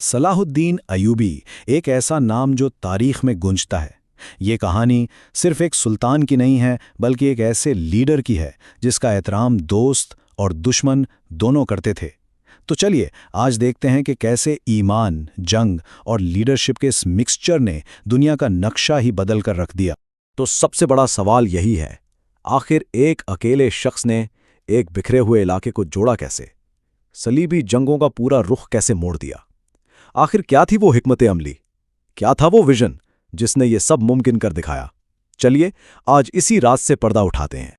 सलाहुद्दीन अयूबी एक ऐसा नाम जो तारीख में गूंजता है। ये कहानी सिर्फ एक सुल्तान की नहीं है, बल्कि एक ऐसे लीडर की है जिसका एहतराम दोस्त और दुश्मन दोनों करते थे। तो चलिए आज देखते हैं कि कैसे ईमान, जंग और लीडरशिप के इस मिक्सचर ने दुनिया का नक्शा ही बदल कर रख दिया। तो सबसे बड़ा सवाल यही है, आखिर एक अकेले शख्स ने एक बिखरे हुए इलाके को जोड़ा कैसे? सलीबी जंगों का पूरा रुख कैसे मोड़ दिया? आखिर क्या थी वो हिकमत अमली? क्या था वो विजन जिसने ये सब मुमकिन कर दिखाया? चलिए आज इसी राज से पर्दा उठाते हैं।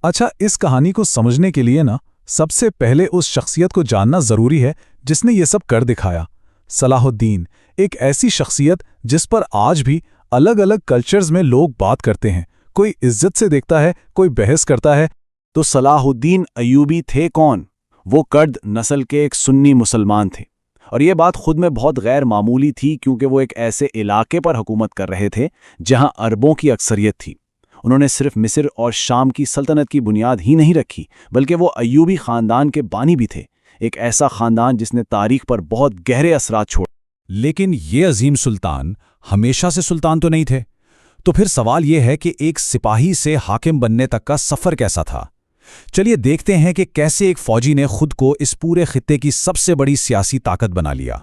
अच्छा, इस कहानी को समझने के लिए सबसे पहले उस शख्सियत को जानना जरूरी है जिसने ये सब कर दिखाया। सलाहुद्दीन एक ऐसी शख्सियत जिस पर आज भी अलग अलग कल्चर्स में लोग बात करते हैं। कोई इज्जत से देखता है, कोई बहस करता है। तो सलाहुद्दीन अयूबी थे कौन? वो कर्द नस्ल के एक सुन्नी मुसलमान थे, और ये बात खुद में बहुत गैर मामूली थी क्योंकि वो एक ऐसे इलाके पर हुकूमत कर रहे थे जहां अरबों की अक्सरियत थी। उन्होंने सिर्फ मिस्र और शाम की सल्तनत की बुनियाद ही नहीं रखी, बल्कि वो अयूबी खानदान के बानी भी थे। एक ऐसा खानदान जिसने तारीख पर बहुत गहरे असरात छोड़े। लेकिन ये अजीम सुल्तान हमेशा से सुल्तान तो नहीं थे। तो फिर सवाल ये है कि एक सिपाही से हाकिम बनने तक का सफ़र कैसा था? चलिए देखते हैं कि कैसे एक फौजी ने खुद को इस पूरे खित्ते की सबसे बड़ी सियासी ताकत बना लिया।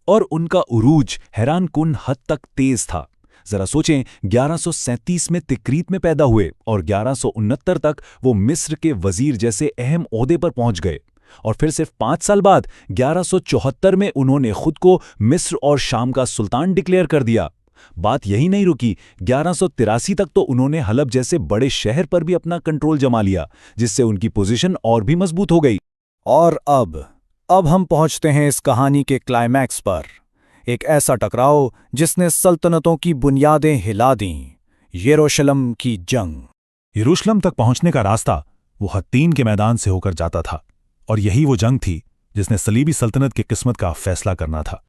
और उनका उरूज हैरानकुन हद तक तेज था। जरा सोचें, 1137 में तिक्रीत में पैदा हुए और 1169 तक वो मिस्र के वजीर जैसे अहम ओहदे पर पहुंच गए, और फिर सिर्फ 5 साल बाद 1174 में उन्होंने खुद को मिस्र और शाम का सुल्तान डिक्लेयर कर दिया। बात यही नहीं रुकी, 1183 तक तो उन्होंने हलब जैसे बड़े शहर पर भी अपना कंट्रोल जमा लिया, जिससे उनकी पोजीशन और भी मजबूत हो गई। और अब हम पहुंचते हैं इस कहानी के क्लाइमैक्स पर। एक ऐसा टकराव जिसने सल्तनतों की बुनियादें हिला दीं, यरूशलेम की जंग। यरूशलेम तक पहुंचने का रास्ता वो हत्तीन के मैदान से होकर जाता था, और यही वो जंग थी जिसने सलीबी सल्तनत की किस्मत का फैसला करना था।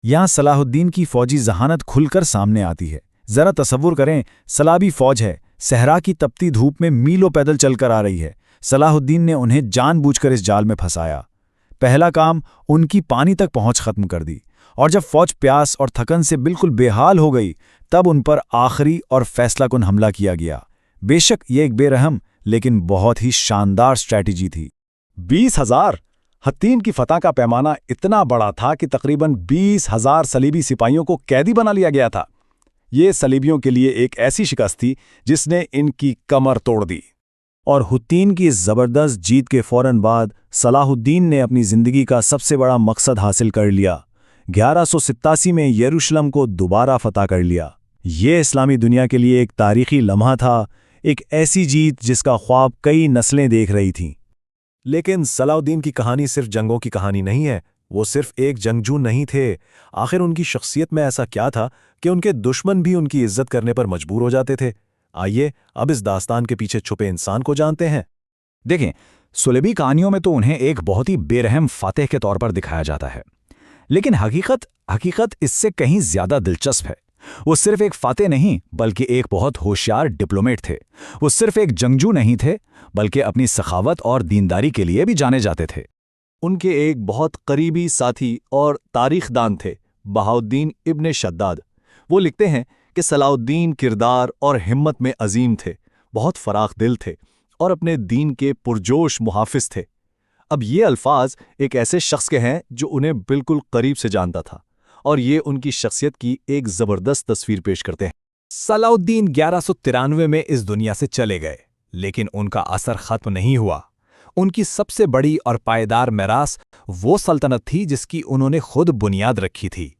यहां सलाहुद्दीन की फौजी जहानत खुलकर सामने आती है। जरा तसव्वुर करें, सलाबी फौज है, सहरा की तपती धूप में मीलों पैदल चलकर आ रही है। सलाहुद्दीन ने उन्हें जानबूझकर इस जाल में फंसाया। पहला काम, उनकी पानी तक पहुंच खत्म कर दी, और जब फौज प्यास और थकन से बिल्कुल बेहाल हो गई, तब उन पर आखिरी और फैसलाकुन हमला किया गया। बेशक ये एक बेरहम लेकिन बहुत ही शानदार स्ट्रैटेजी थी। 20,000 हत्तीन की फतह का पैमाना इतना बड़ा था कि तकरीबन 20,000 सलीबी सिपाहियों को कैदी बना लिया गया था। ये सलीबियों के लिए एक ऐसी शिकस्त थी जिसने इनकी कमर तोड़ दी। और हुत्तीन की इस जबरदस्त जीत के फौरन बाद सलाहुद्दीन ने अपनी जिंदगी का सबसे बड़ा मकसद हासिल कर लिया। 1187 में यरूशलेम को दोबारा फतह कर लिया। ये इस्लामी दुनिया के लिए एक तारीखी लम्हा था, एक ऐसी जीत जिसका ख्वाब कई नस्लें देख रही थीं। लेकिन सलाहुद्दीन की कहानी सिर्फ जंगों की कहानी नहीं है। वो सिर्फ एक जंगजू नहीं थे। आखिर उनकी शख्सियत में ऐसा क्या था कि उनके दुश्मन भी उनकी इज्जत करने पर मजबूर हो जाते थे? आइए अब इस दास्तान के पीछे छुपे इंसान को जानते हैं। देखें, सुलेबी कहानियों में तो उन्हें एक बहुत ही बेरहम फातेह के तौर पर दिखाया जाता है, लेकिन हकीकत इससे कहीं ज्यादा दिलचस्प है। वो सिर्फ एक फातेह नहीं, बल्कि एक बहुत होशियार डिप्लोमेट थे। वो सिर्फ एक जंगजू नहीं थे, बल्कि अपनी सखावत और दीनदारी के लिए भी जाने जाते थे। उनके एक बहुत करीबी साथी और तारीखदान थे, बहाउद्दीन इब्न शद्दाद। वो लिखते हैं कि सलाहुद्दीन किरदार और हिम्मत में अजीम थे, बहुत फराख दिल थे और अपने दीन के पुरजोश मुहाफिज थे। अब ये अल्फाज एक ऐसे शख्स के हैं जो उन्हें बिल्कुल करीब से जानता था, और ये उनकी शख्सियत की एक जबरदस्त तस्वीर पेश करते हैं। सलाहुद्दीन 1193 में इस दुनिया से चले गए, लेकिन उनका असर खत्म नहीं हुआ। उनकी सबसे बड़ी और पायदार मिरास वो सल्तनत थी जिसकी उन्होंने खुद बुनियाद रखी थी।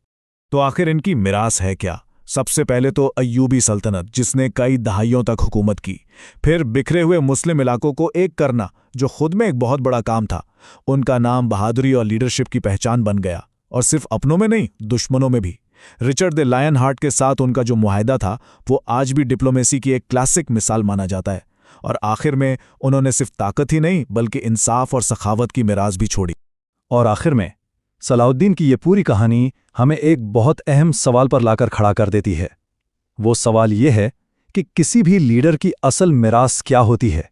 तो आखिर इनकी मिरास है क्या? सबसे पहले तो अय्यूबी सल्तनत, जिसने कई दहाइयों तक हुकूमत की। फिर बिखरे हुए मुस्लिम इलाकों को एक करना, जो खुद में एक बहुत बड़ा काम था। उनका नाम बहादुरी और लीडरशिप की पहचान बन गया, और सिर्फ अपनों में नहीं, दुश्मनों में भी। रिचर्ड द लायन हार्ट के साथ उनका जो मुआहदा था, वो आज भी डिप्लोमेसी की एक क्लासिक मिसाल माना जाता है। और आखिर में उन्होंने सिर्फ ताकत ही नहीं, बल्कि इंसाफ और सखावत की मिराज भी छोड़ी। और आखिर में सलाहुद्दीन की ये पूरी कहानी हमें एक बहुत अहम सवाल पर लाकर खड़ा कर देती है। वो सवाल ये है कि किसी भी लीडर की असल मिरास क्या होती है?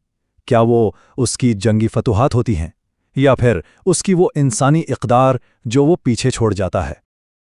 क्या वो उसकी जंगी फतूहात होती हैं, या फिर उसकी वो इंसानी इक़दार जो वो पीछे छोड़ जाता है?